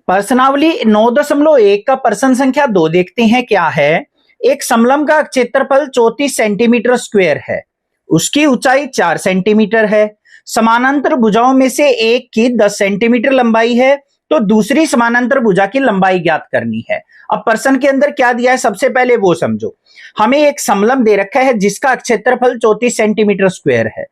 प्रश्नावली 9.1 का प्रश्न संख्या 2 देखते हैं क्या है। एक समलंब का क्षेत्रफल 34 सेंटीमीटर स्क्वायर है, उसकी ऊंचाई 4 सेंटीमीटर है। समानांतर भुजाओं में से एक की 10 सेंटीमीटर लंबाई है, तो दूसरी समानांतर भुजा की लंबाई ज्ञात करनी है। अब प्रश्न के अंदर क्या दिया है सबसे पहले वो समझो। हमें एक समलंब दे रखा है जिसका क्षेत्रफल 34 सेंटीमीटर स्क्वायर है,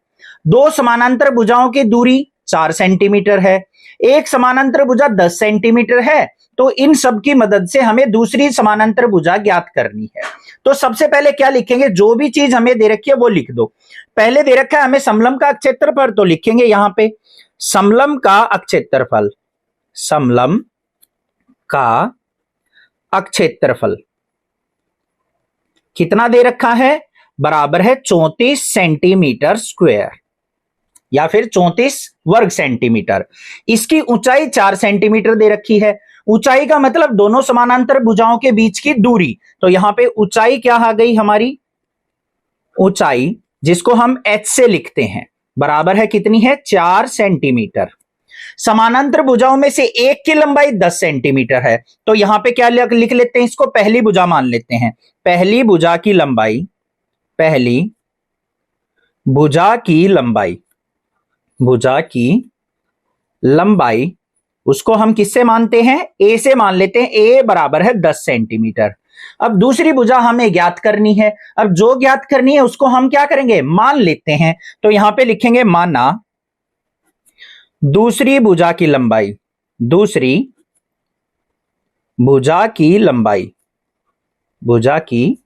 दो समानांतर भुजाओं की दूरी 4 सेंटीमीटर है, एक समानांतर भुजा 10 सेंटीमीटर है, तो इन सब की मदद से हमें दूसरी समानांतर भुजा ज्ञात करनी है। तो सबसे पहले क्या लिखेंगे, जो भी चीज हमें दे रखी है वो लिख दो। पहले दे रखा है हमें समलंब का क्षेत्रफल, तो लिखेंगे यहां पे समलंब का क्षेत्रफल। समलंब का क्षेत्रफल कितना दे रखा है, बराबर है 34 सेंटीमीटर स्क्वायर या फिर 34 वर्ग सेंटीमीटर। इसकी ऊंचाई 4 सेंटीमीटर दे रखी है। ऊंचाई का मतलब दोनों समानांतर भुजाओं के बीच की दूरी, तो यहां पे ऊंचाई क्या आ गई हमारी, ऊंचाई जिसको हम h से लिखते हैं, बराबर है कितनी है 4 सेंटीमीटर। समानांतर भुजाओं में से एक की लंबाई 10 सेंटीमीटर है, तो यहां पे क्या लिख लेते हैं, इसको पहली भुजा मान लेते हैं। पहली भुजा की लंबाई, पहली भुजा की लंबाई, भुजा की लंबाई उसको हम किससे मानते हैं, a से मान लेते हैं। a बराबर है 10 सेंटीमीटर। अब दूसरी भुजा हमें ज्ञात करनी है। अब जो ज्ञात करनी है उसको हम क्या करेंगे, मान लेते हैं। तो यहां पे लिखेंगे माना दूसरी भुजा की लंबाई, दूसरी भुजा की लंबाई, भुजा की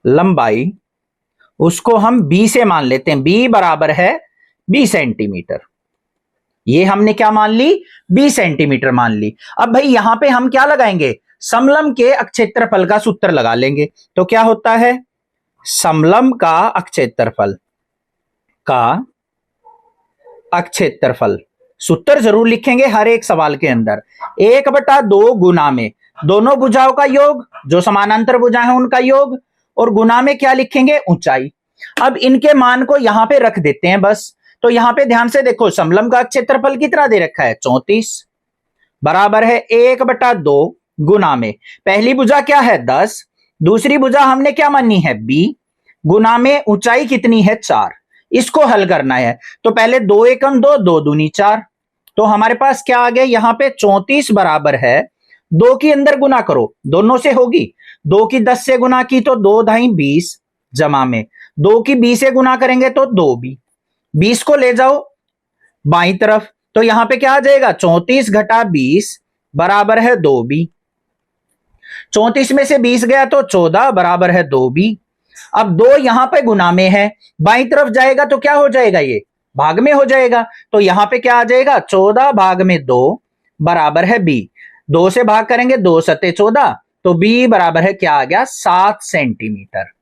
लंबाई उसको हम b से मान लेते हैं। b बराबर है 20 सेंटीमीटर। ये हमने क्या मान ली, 20 सेंटीमीटर मान ली। अब भाई यहां पे हम क्या लगाएंगे, समलंब के क्षेत्रफल का सूत्र लगा लेंगे। तो क्या होता है, समलंब का क्षेत्रफल, का क्षेत्रफल सूत्र जरूर लिखेंगे हर एक सवाल के अंदर। 1/2 गुना में दोनों भुजाओं का योग, जो समानांतर भुजा है उनका योग, और गुना में क्या लिखेंगे, ऊंचाई। अब इनके मान को यहां पे रख देते हैं बस। तो यहां पे ध्यान से देखो, समलंब का क्षेत्रफल कितना दे रखा है 34, बराबर है 1/2 गुना में पहली भुजा क्या है 10, दूसरी भुजा हमने क्या मानी है b, गुना में ऊंचाई कितनी है 4। इसको हल करना है, तो पहले 2 एकम 2, 2 दूनी 4। तो हमारे पास क्या आ गया, यहां पे 34 बराबर है 2 की अंदर गुना करो, दोनों से होगी। 2 की 10 से गुना की तो 2 ढाई 20, जमा में 2 की 20 से गुना करेंगे तो 2b। 20 को ले जाओ बाईं तरफ, तो यहां पे क्या आ जाएगा 34 घटा 20 बराबर है 2b। 34 में से 20 गया तो 14 बराबर है 2b। अब 2 यहां पे गुना में है, बाईं तरफ जाएगा तो क्या हो जाएगा, ये भाग में हो जाएगा। तो यहां पे क्या आ जाएगा 14 भाग में 2 बराबर है b। 2 से भाग करेंगे 2 सते 14, तो b बराबर है क्या आ गया 7 सेंटीमीटर।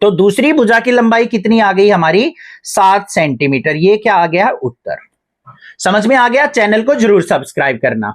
तो दूसरी भुजा की लंबाई कितनी आ गई हमारी 7 सेंटीमीटर। ये क्या आ गया उत्तर। समझ में आ गया, चैनल को जरूर सब्सक्राइब करना।